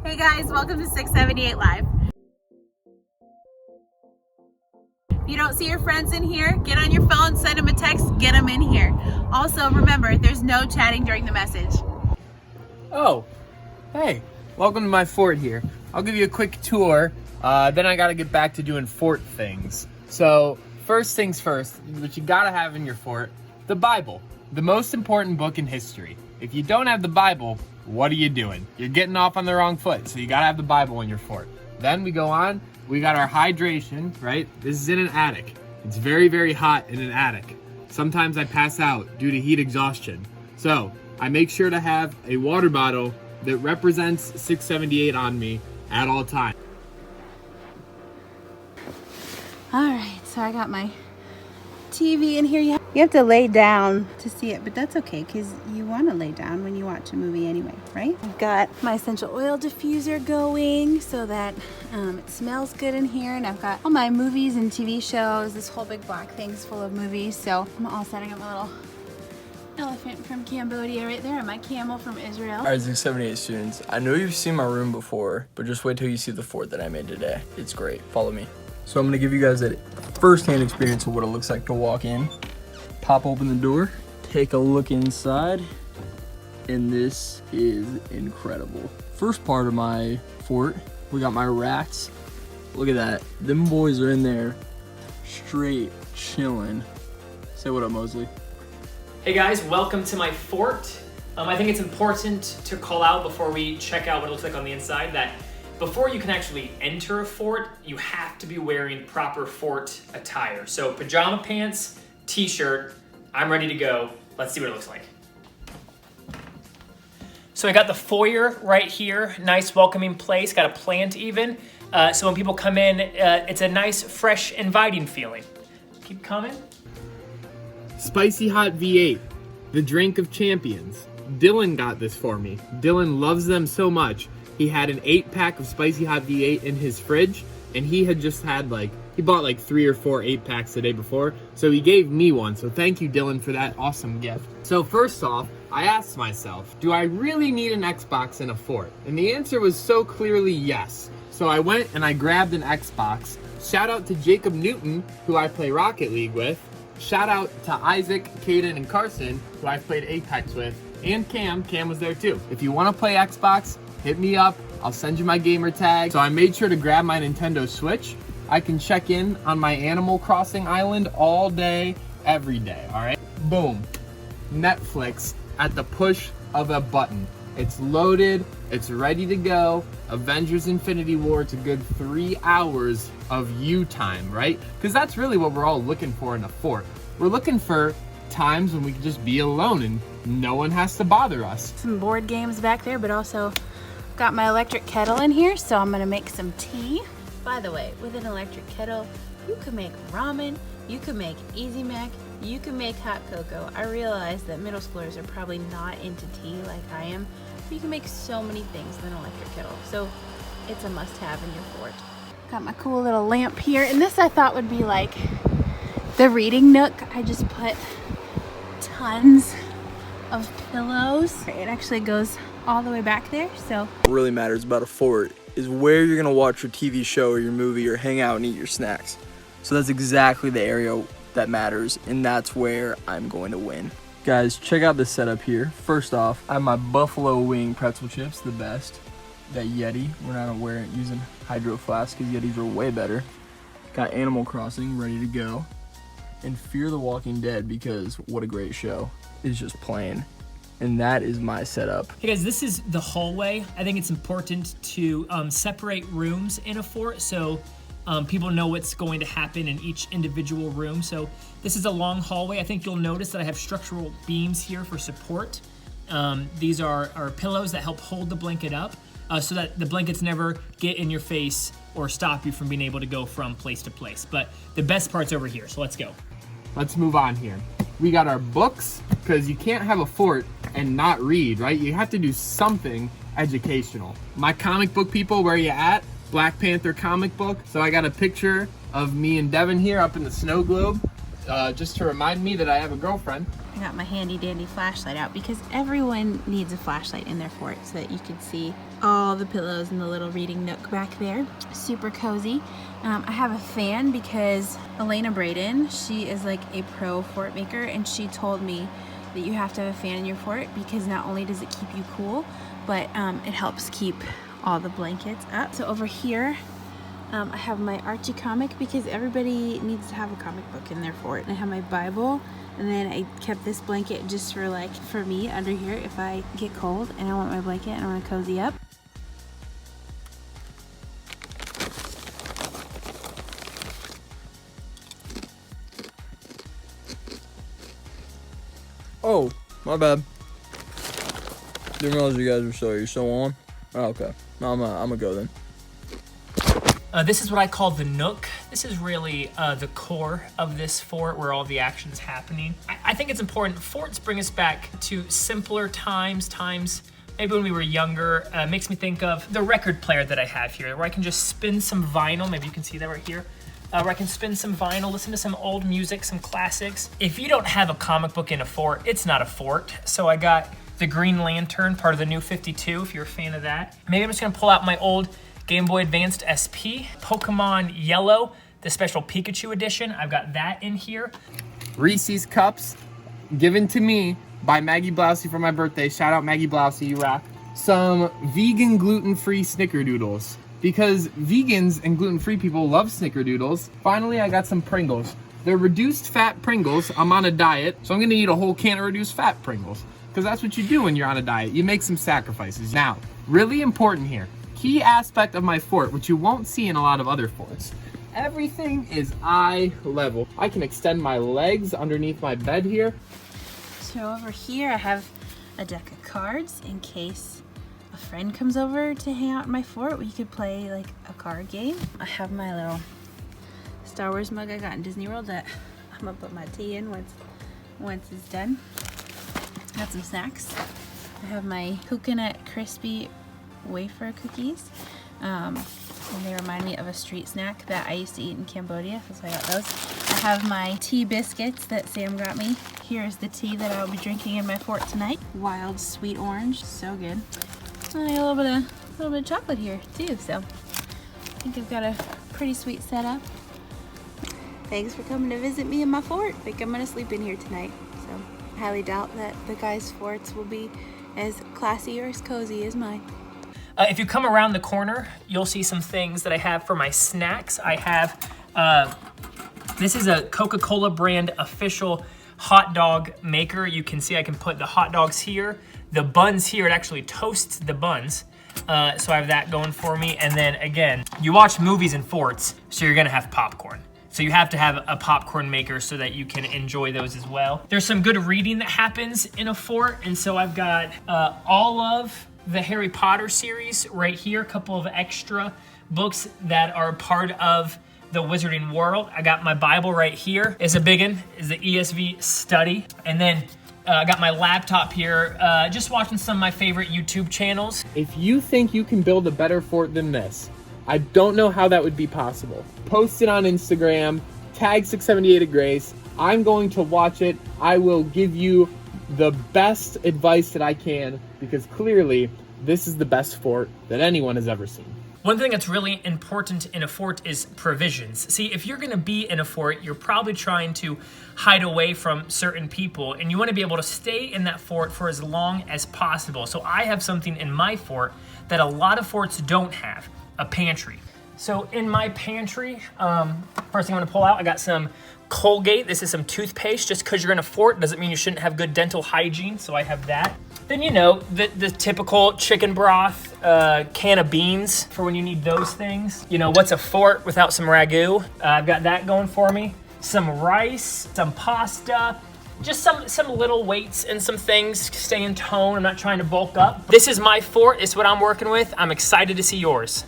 Hey guys, welcome to 678 Live. If you don't see your friends in here, get on your phone, send them a text, get them in here. Also, remember, there's no chatting during the message. Oh, hey, welcome to my fort here. I'll give you a quick tour, then I gotta get back to doing fort things. So, first things first, what you gotta have in your fort, the Bible, the most important book in history. If you don't have the Bible, what are you doing? You're getting off on the wrong foot, so you gotta have the Bible in your fort. Then we go on, we got our hydration, right? This is in an attic. It's very, very hot in an attic. Sometimes I pass out due to heat exhaustion. So, I make sure to have a water bottle that represents 678 on me at all times. All right, so I got my TV in here. You have to lay down to see it, but that's okay because you want to lay down when you watch a movie anyway, right? I've got my essential oil diffuser going so that it smells good in here, and I've got all my movies and TV shows. This whole big black thing's full of movies, so I'm all setting up my little elephant from Cambodia right there and my camel from Israel. Alright, 678 students, I know you've seen my room before, but just wait till you see the fort that I made today. It's great. Follow me. So I'm gonna give you guys a first-hand experience of what it looks like to walk in. Pop open the door, take a look inside, and this is incredible. First part of my fort, we got my rats. Look at that. Them boys are in there straight chilling. Say what up, Mosley. Hey guys, welcome to my fort. I think it's important to call out before we check out what it looks like on the inside that before you can actually enter a fort, you have to be wearing proper fort attire. So pajama pants, t-shirt, I'm ready to go. Let's see what it looks like. So I got the foyer right here, nice welcoming place, got a plant even. So when people come in, it's a nice, fresh, inviting feeling. Keep coming. Spicy Hot V8, the drink of champions. Dylan got this for me. Dylan loves them so much. He had an 8-pack of Spicy Hot V8 in his fridge, and he had just had he bought 3 or 4 8-packs the day before, so he gave me one. So thank you, Dylan, for that awesome gift. So first off, I asked myself, do I really need an Xbox in a fort? And the answer was so clearly yes. So I went and I grabbed an Xbox. Shout out to Jacob Newton, who I play Rocket League with. Shout out to Isaac, Caden, and Carson, who I've played Apex with. And Cam. Cam was there too. If you want to play Xbox, hit me up. I'll send you my gamer tag. So I made sure to grab my Nintendo Switch. I can check in on my Animal Crossing island all day, every day, all right? Boom. Netflix at the push of a button. It's loaded. It's ready to go. Avengers Infinity War. It's a good 3 hours of you time, right? Because that's really what we're all looking for in a fort. We're looking for times when we can just be alone and no one has to bother us. Some board games back there, but also got my electric kettle in here, so I'm gonna make some tea. By the way, with an electric kettle, you can make ramen, you can make easy mac, you can make hot cocoa. I realize that middle schoolers are probably not into tea like I am, but you can make so many things with an electric kettle. So it's a must-have in your fort. Got my cool little lamp here, and this I thought would be like the reading nook. I just put tons of pillows. It actually goes all the way back there, so. What really matters about a fort is where you're gonna watch your TV show or your movie or hang out and eat your snacks. So that's exactly the area that matters, and that's where I'm going to win. Guys, check out this setup here. First off, I have my buffalo wing pretzel chips, the best. That Yeti, we're not using Hydro Flask because Yetis are way better. Got Animal Crossing ready to go. And Fear the Walking Dead, because what a great show, is just playing. And that is my setup. Hey guys, this is the hallway. I think it's important to separate rooms in a fort so people know what's going to happen in each individual room. So this is a long hallway. I think you'll notice that I have structural beams here for support. These are pillows that help hold the blanket up so that the blankets never get in your face or stop you from being able to go from place to place. But the best part's over here, so let's go. Let's move on here. We got our books, because you can't have a fort and not read, right? You have to do something educational. My comic book people, where you at? Black Panther comic book. So I got a picture of me and Devin here up in the snow globe, just to remind me that I have a girlfriend. I got my handy dandy flashlight out because everyone needs a flashlight in their fort so that you can see all the pillows in the little reading nook back there. Super cozy. I have a fan because Elena Braden, she is like a pro fort maker, and she told me that you have to have a fan in your fort because not only does it keep you cool, but it helps keep all the blankets up. So over here, I have my Archie comic because everybody needs to have a comic book in their fort. And I have my Bible, and then I kept this blanket just for me under here if I get cold and I want my blanket and I want to cozy up. Oh, my bad. Didn't realize you guys were still on. Oh, okay. No, I'm gonna go then. This is what I call the nook. This is really the core of this fort where all the action's happening. I think it's important. Forts bring us back to simpler times maybe when we were younger. Makes me think of the record player that I have here, where I can just spin some vinyl. Maybe you can see that right here. Where I can spin some vinyl, listen to some old music, some classics. If you don't have a comic book in a fort, it's not a fort. So I got the Green Lantern, part of the new 52, if you're a fan of that. Maybe I'm just gonna pull out my old Game Boy Advanced SP, Pokemon Yellow, the special Pikachu edition. I've got that in here. Reese's Cups, given to me by Maggie Blousey for my birthday. Shout out Maggie Blousey, you rock. Some vegan gluten-free snickerdoodles. Because vegans and gluten-free people love snickerdoodles. Finally, I got some Pringles. They're reduced fat Pringles. I'm on a diet, so I'm gonna eat a whole can of reduced fat Pringles. Because that's what you do when you're on a diet. You make some sacrifices. Now, really important here. Key aspect of my fort, which you won't see in a lot of other forts. Everything is eye level. I can extend my legs underneath my bed here. So over here I have a deck of cards in case a friend comes over to hang out in my fort. We could play like a card game. I have my little Star Wars mug I got in Disney World that I'm gonna put my tea in once it's done. Got some snacks. I have my coconut crispy wafer cookies. And they remind me of a street snack that I used to eat in Cambodia, so I got those. I have my tea biscuits that Sam got me. Here's the tea that I'll be drinking in my fort tonight. Wild sweet orange, so good. And I got a little bit of chocolate here too, so I think I've got a pretty sweet setup. Thanks for coming to visit me in my fort. I think I'm gonna sleep in here tonight, so I highly doubt that the guys' forts will be as classy or as cozy as mine. If you come around the corner, you'll see some things that I have for my snacks. I have, this is a Coca-Cola brand official hot dog maker. You can see I can put the hot dogs here, the buns here. It actually toasts the buns. So I have that going for me. And then again, you watch movies in forts, so you're gonna have popcorn. So you have to have a popcorn maker so that you can enjoy those as well. There's some good reading that happens in a fort. And so I've got all of the Harry Potter series right here, a couple of extra books that are part of the Wizarding World. I got my Bible right here. Is a big one, is the ESV study. And then I got my laptop here, just watching some of my favorite YouTube channels. If you think you can build a better fort than this, I don't know how that would be possible. Post it on Instagram, tag 678 of Grace. I'm going to watch it. I will give you the best advice that I can, because clearly this is the best fort that anyone has ever seen. One thing that's really important in a fort is provisions. See, if you're gonna be in a fort, you're probably trying to hide away from certain people, and you wanna be able to stay in that fort for as long as possible. So I have something in my fort that a lot of forts don't have, a pantry. So in my pantry, first thing I'm gonna pull out, I got some Colgate. This is some toothpaste. Just because you're in a fort doesn't mean you shouldn't have good dental hygiene, so I have that. Then, you know, the typical chicken broth, can of beans for when you need those things. You know, what's a fort without some ragu? I've got that going for me. Some rice, some pasta, just some little weights and some things to stay in tone. I'm not trying to bulk up. This is my fort. It's what I'm working with. I'm excited to see yours.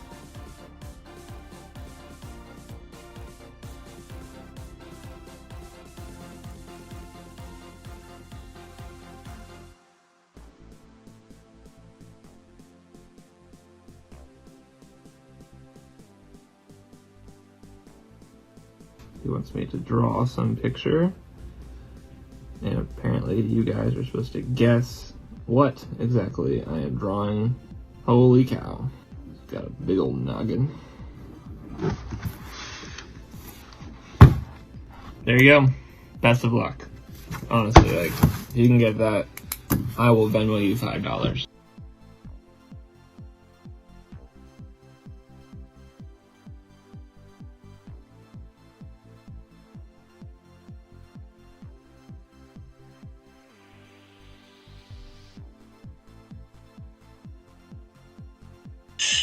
He wants me to draw some picture, and apparently you guys are supposed to guess what exactly I am drawing Holy cow. Got a big old noggin. There you go. Best of luck. Honestly, like, if you can get that, I will Venmo you $5.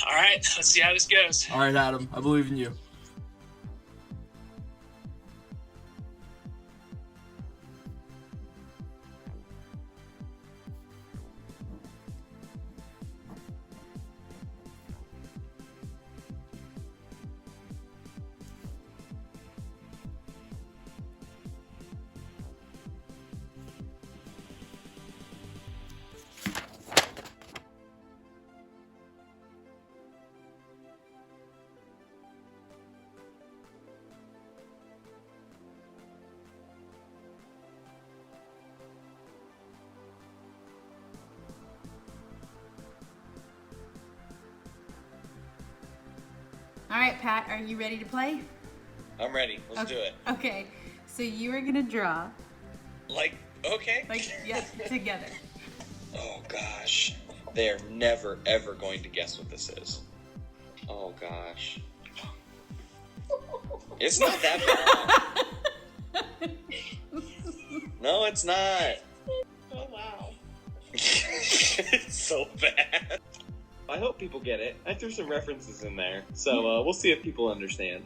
All right, let's see how this goes. All right, Adam, I believe in you. All right, Pat, are you ready to play? I'm ready. Let's do it. Okay, so you are gonna draw, Okay. yeah, together. Oh gosh. They're never ever going to guess what this is. Oh gosh. It's not that bad. No, it's not. Oh wow. It's so bad. I hope people get it. I threw some references in there, so we'll see if people understand.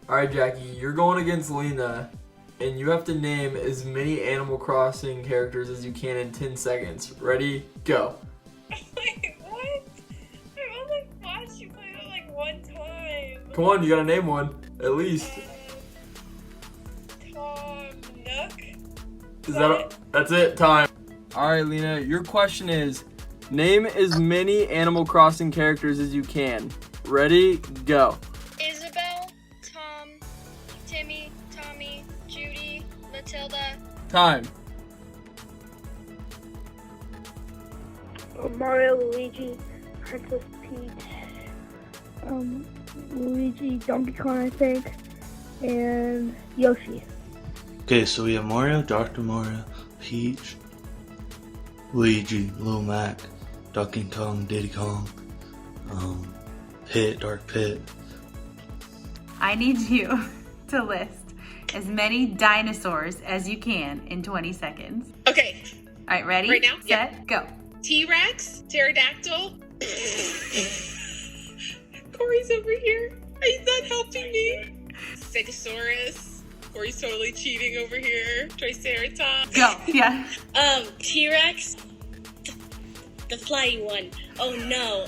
All right, Jackie, you're going against Lena, and you have to name as many Animal Crossing characters as you can in 10 seconds. Ready? Go. Wait, what? I've only watched you play it like one time. Come on, you gotta name one, at least. Tom Nook. That's it, time. All right, Lena, your question is, name as many Animal Crossing characters as you can. Ready? Go. Isabel, Tom, Timmy, Tommy, Judy, Matilda. Time. Mario, Luigi, Princess Peach, Luigi, Donkey Kong, I think, and Yoshi. Okay, so we have Mario, Dr. Mario, Peach, Luigi, Lil Mac, Donkey Kong, Diddy Kong, Pit, Dark Pit. I need you to list as many dinosaurs as you can in 20 seconds. Okay, All right, ready? Right now? Set, go. T-Rex, Pterodactyl. Corey's over here. He's not helping me. Stegosaurus. Corey's totally cheating over here. Triceratops. Go, yeah. T-Rex. The flying one. Oh no.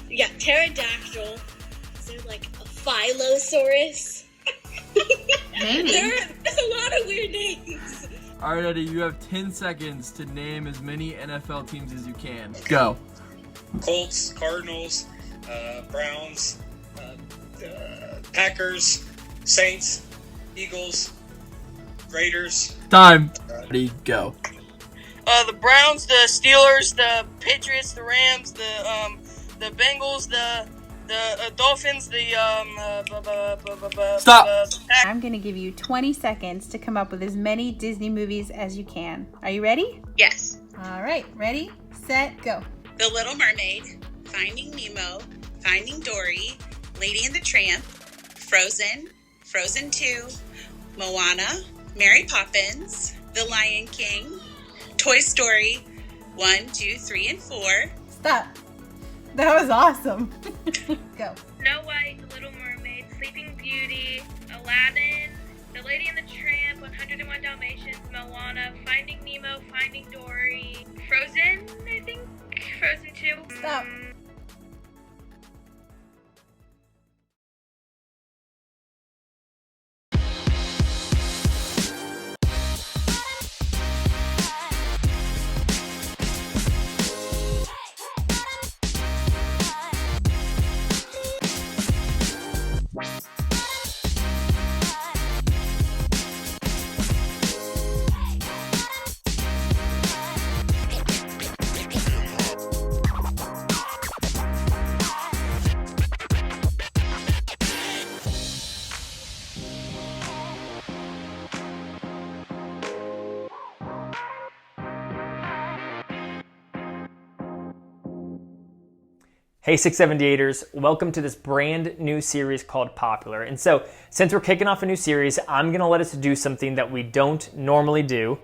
Yeah, pterodactyl. Is there like a Phyllosaurus? Maybe. There's a lot of weird names. All right, Eddie, you have 10 seconds to name as many NFL teams as you can. Go. Colts, Cardinals, Browns, Packers, Saints, Eagles, Raiders. Time. Ready, go. The Browns, the Steelers, the Patriots, the Rams, the Bengals, the Dolphins, Stop. I'm going to give you 20 seconds to come up with as many Disney movies as you can. Are you ready? Yes. All right, ready, set, go. The Little Mermaid, Finding Nemo, Finding Dory, Lady and the Tramp, Frozen, Frozen 2, Moana, Mary Poppins, The Lion King, Toy Story 1, 2, 3, and 4. Stop. That was awesome. Go. Snow White, The Little Mermaid, Sleeping Beauty, Aladdin, The Lady and the Tramp, 101 Dalmatians, Moana, Finding Nemo, Finding Dory, Frozen, I think, Frozen 2. Stop. Hey 678ers, welcome to this brand new series called Popular. And so, since we're kicking off a new series, I'm gonna let us do something that we don't normally do.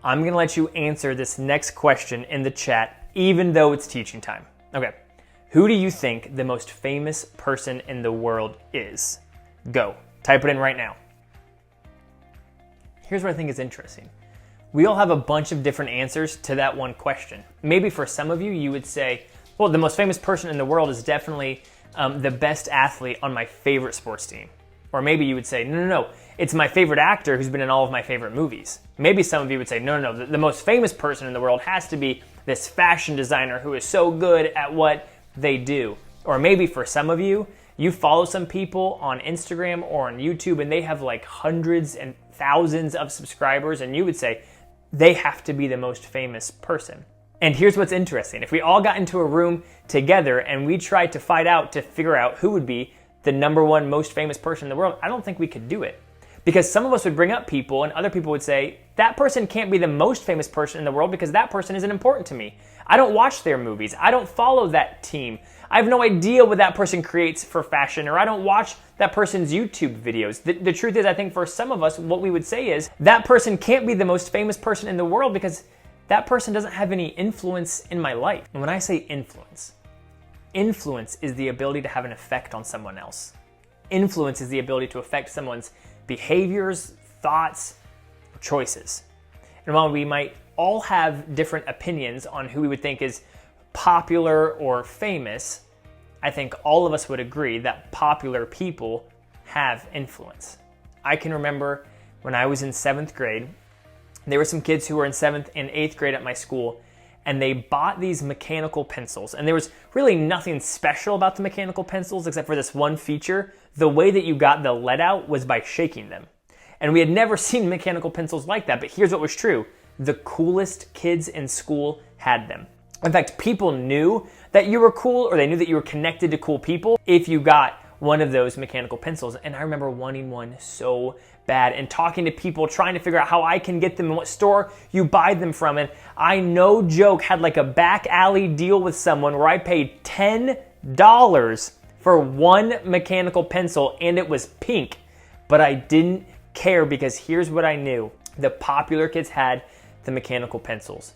I'm gonna let you answer this next question in the chat, even though it's teaching time. Okay, who do you think the most famous person in the world is? Go, type it in right now. Here's what I think is interesting. We all have a bunch of different answers to that one question. Maybe for some of you, you would say, well, the most famous person in the world is definitely the best athlete on my favorite sports team. Or maybe you would say, no, it's my favorite actor who's been in all of my favorite movies. Maybe some of you would say, no, the most famous person in the world has to be this fashion designer who is so good at what they do. Or maybe for some of you, you follow some people on Instagram or on YouTube and they have like hundreds and thousands of subscribers, and you would say they have to be the most famous person. And here's what's interesting. If we all got into a room together and we tried to fight out to figure out who would be the number one most famous person in the world, I don't think we could do it. Because some of us would bring up people and other people would say, that person can't be the most famous person in the world because that person isn't important to me. I don't watch their movies. I don't follow that team. I have no idea what that person creates for fashion, or I don't watch that person's YouTube videos. The truth is, I think for some of us, what we would say is, that person can't be the most famous person in the world because that person doesn't have any influence in my life. And when I say influence is the ability to have an effect on someone else. Influence is the ability to affect someone's behaviors, thoughts, choices. And while we might all have different opinions on who we would think is popular or famous, I think all of us would agree that popular people have influence. I can remember when I was in 7th grade, there were some kids who were in 7th and 8th grade at my school, and they bought these mechanical pencils. And there was really nothing special about the mechanical pencils except for this one feature. The way that you got the lead out was by shaking them. And we had never seen mechanical pencils like that, but here's what was true. The coolest kids in school had them. In fact, people knew that you were cool, or they knew that you were connected to cool people if you got one of those mechanical pencils. And I remember wanting one so bad and talking to people, trying to figure out how I can get them and what store you buy them from. And I, no joke, had like a back alley deal with someone where I paid $10 for one mechanical pencil, and it was pink. But I didn't care because here's what I knew. The popular kids had the mechanical pencils.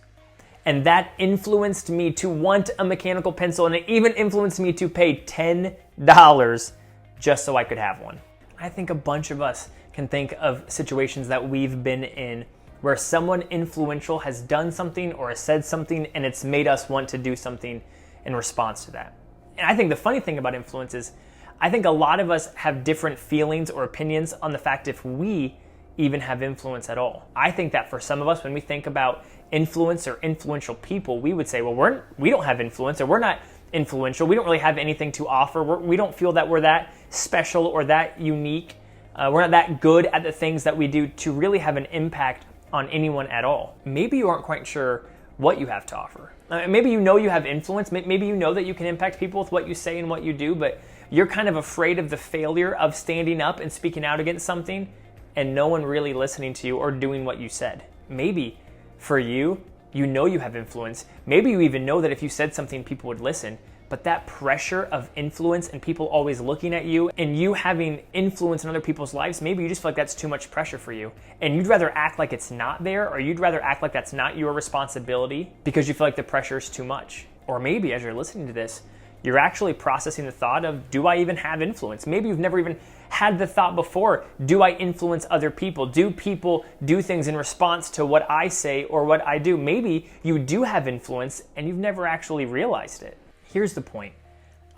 And that influenced me to want a mechanical pencil, and it even influenced me to pay $10 just so I could have one. I think a bunch of us can think of situations that we've been in where someone influential has done something or has said something, and it's made us want to do something in response to that. And I think the funny thing about influence is I think a lot of us have different feelings or opinions on the fact if we even have influence at all. I think that for some of us, when we think about influence or influential people, we would say, well, we don't have influence, or we're not influential. We don't really have anything to offer. We don't feel that we're that special or that unique. We're not that good at the things that we do to really have an impact on anyone at all. Maybe you aren't quite sure what you have to offer. Maybe you know you have influence. Maybe you know that you can impact people with what you say and what you do, but you're kind of afraid of the failure of standing up and speaking out against something and no one really listening to you or doing what you said. Maybe for you, you know you have influence. Maybe you even know that if you said something, people would listen. But that pressure of influence and people always looking at you and you having influence in other people's lives, maybe you just feel like that's too much pressure for you. And you'd rather act like it's not there, or you'd rather act like that's not your responsibility because you feel like the pressure is too much. Or maybe as you're listening to this, you're actually processing the thought of, do I even have influence? Maybe you've never even had the thought before, do I influence other people? Do people do things in response to what I say or what I do? Maybe you do have influence and you've never actually realized it. Here's the point.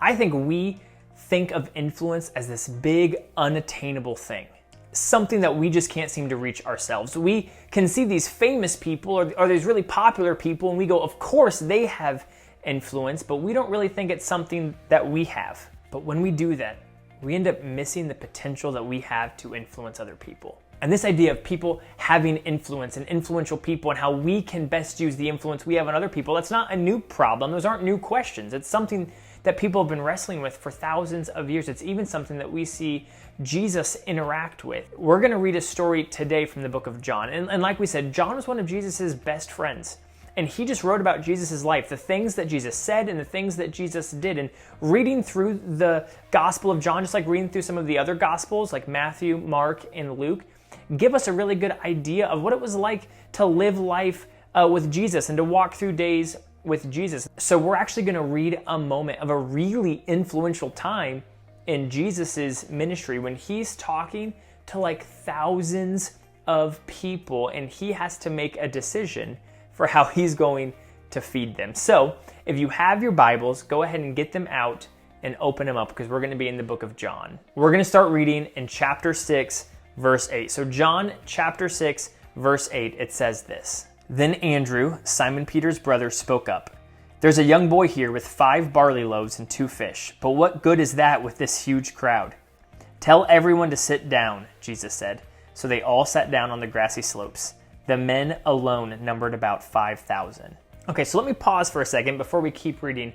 I think we think of influence as this big, unattainable thing. Something that we just can't seem to reach ourselves. We can see these famous people or these really popular people and we go, of course they have influence, but we don't really think it's something that we have. But when we do that, we end up missing the potential that we have to influence other people. And this idea of people having influence and influential people and how we can best use the influence we have on other people, that's not a new problem. Those aren't new questions. It's something that people have been wrestling with for thousands of years. It's even something that we see Jesus interact with. We're going to read a story today from the book of John. And like we said, John was one of Jesus's best friends. And he just wrote about Jesus' life, the things that Jesus said and the things that Jesus did. And reading through the Gospel of John, just like reading through some of the other Gospels, like Matthew, Mark, and Luke, give us a really good idea of what it was like to live life with Jesus and to walk through days with Jesus. So we're actually going to read a moment of a really influential time in Jesus's ministry when he's talking to like thousands of people and he has to make a decision for how he's going to feed them. So if you have your Bibles, go ahead and get them out and open them up because we're going to be in the book of John. We're going to start reading in chapter 6, verse 8. So John chapter 6, verse 8, it says this. Then Andrew, Simon Peter's brother, spoke up. There's a young boy here with 5 barley loaves and 2 fish, but what good is that with this huge crowd? Tell everyone to sit down, Jesus said. So they all sat down on the grassy slopes. The men alone numbered about 5,000. Okay, so let me pause for a second before we keep reading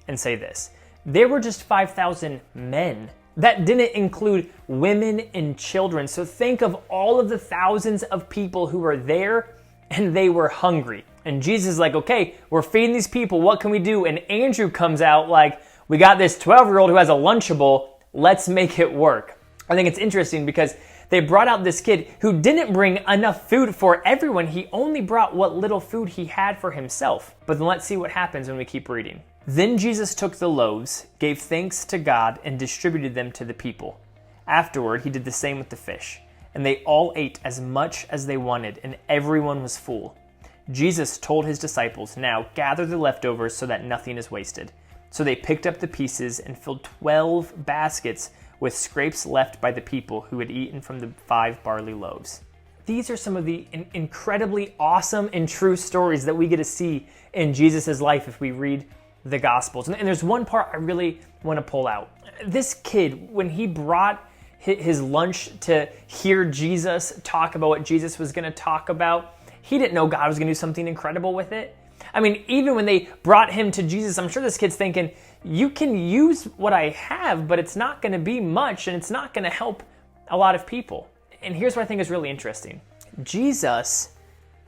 and say this. There were just 5,000 men. That didn't include women and children. So think of all of the thousands of people who were there and they were hungry. And Jesus is like, okay, we're feeding these people. What can we do? And Andrew comes out like, we got this 12-year-old who has a Lunchable. Let's make it work. I think it's interesting because they brought out this kid who didn't bring enough food for everyone. He only brought what little food he had for himself. But then let's see what happens when we keep reading. Then Jesus took the loaves, gave thanks to God, and distributed them to the people. Afterward, he did the same with the fish. And they all ate as much as they wanted, and everyone was full. Jesus told his disciples, now gather the leftovers so that nothing is wasted. So they picked up the pieces and filled 12 baskets with scraps left by the people who had eaten from the 5 barley loaves. These are some of the incredibly awesome and true stories that we get to see in Jesus' life if we read the Gospels. And there's one part I really want to pull out. This kid, when he brought his lunch to hear Jesus talk about what Jesus was going to talk about, he didn't know God was going to do something incredible with it. I mean, even when they brought him to Jesus, I'm sure this kid's thinking, you can use what I have, but it's not going to be much and it's not going to help a lot of people. And here's what I think is really interesting. Jesus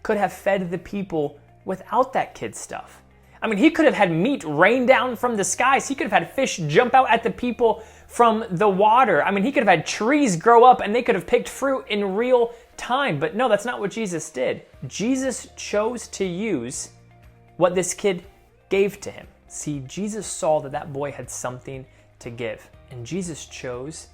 could have fed the people without that kid's stuff. I mean, he could have had meat rain down from the skies. He could have had fish jump out at the people from the water. I mean, he could have had trees grow up and they could have picked fruit in real time. But no, that's not what Jesus did. Jesus chose to use what this kid gave to him. See, Jesus saw that that boy had something to give, and Jesus chose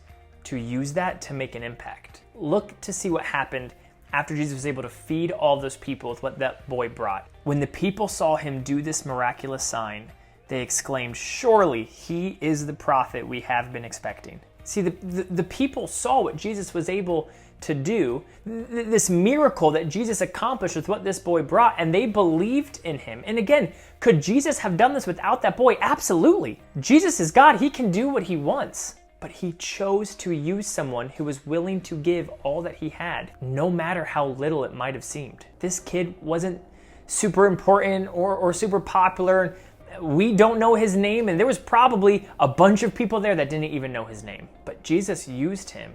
to use that to make an impact. Look to see what happened after Jesus was able to feed all those people with what that boy brought. When the people saw him do this miraculous sign, they exclaimed, surely he is the prophet we have been expecting. See, the people saw what Jesus was able to do, this miracle that Jesus accomplished with what this boy brought, and they believed in him. And again, could Jesus have done this without that boy? Absolutely. Jesus is God. He can do what he wants. But he chose to use someone who was willing to give all that he had, no matter how little it might have seemed. This kid wasn't super important or super popular. We don't know his name, and there was probably a bunch of people there that didn't even know his name. But Jesus used him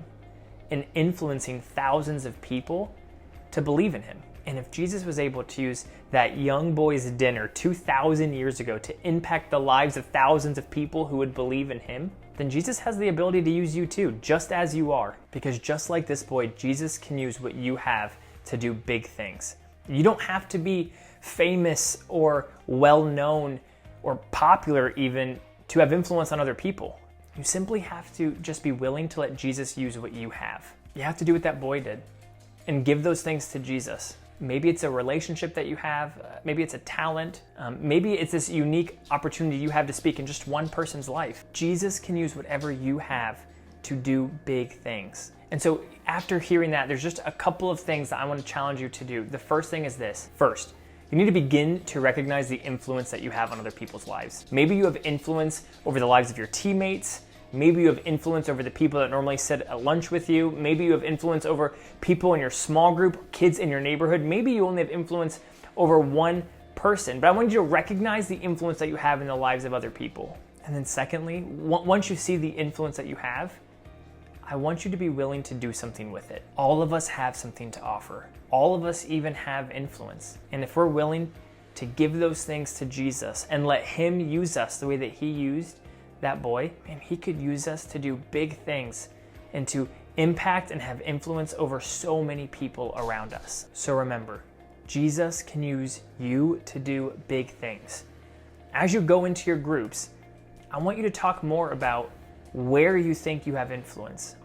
in influencing thousands of people to believe in him. And if Jesus was able to use that young boy's dinner 2,000 years ago to impact the lives of thousands of people who would believe in him, then Jesus has the ability to use you too, just as you are. Because just like this boy, Jesus can use what you have to do big things. You don't have to be famous or well-known or popular even to have influence on other people. You simply have to just be willing to let Jesus use what you have. You have to do what that boy did and give those things to Jesus. Maybe it's a relationship that you have. Maybe it's a talent. Maybe it's this unique opportunity you have to speak in just one person's life. Jesus can use whatever you have to do big things. And so after hearing that, there's just a couple of things that I want to challenge you to do. The first thing is this. First, you need to begin to recognize the influence that you have on other people's lives. Maybe you have influence over the lives of your teammates. Maybe you have influence over the people that normally sit at lunch with you. Maybe you have influence over people in your small group, kids in your neighborhood. Maybe you only have influence over one person. But I want you to recognize the influence that you have in the lives of other people. And then secondly, once you see the influence that you have, I want you to be willing to do something with it. All of us have something to offer. All of us even have influence. And if we're willing to give those things to Jesus and let him use us the way that he used that boy, man, he could use us to do big things and to impact and have influence over so many people around us. So remember, Jesus can use you to do big things. As you go into your groups, I want you to talk more about where you think you have influence.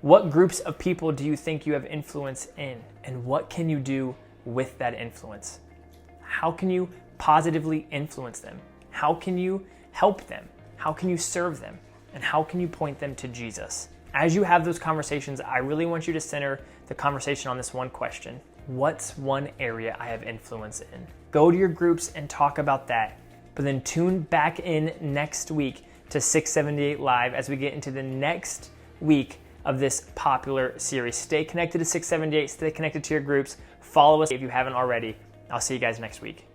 What groups of people do you think you have influence in? And what can you do with that influence? How can you positively influence them? How can you help them? How can you serve them? And how can you point them to Jesus? As you have those conversations, I really want you to center the conversation on this one question. What's one area I have influence in? Go to your groups and talk about that. But then tune back in next week to 678 Live as we get into the next week of this popular series. Stay connected to 678, stay connected to your groups, follow us if you haven't already. I'll see you guys next week.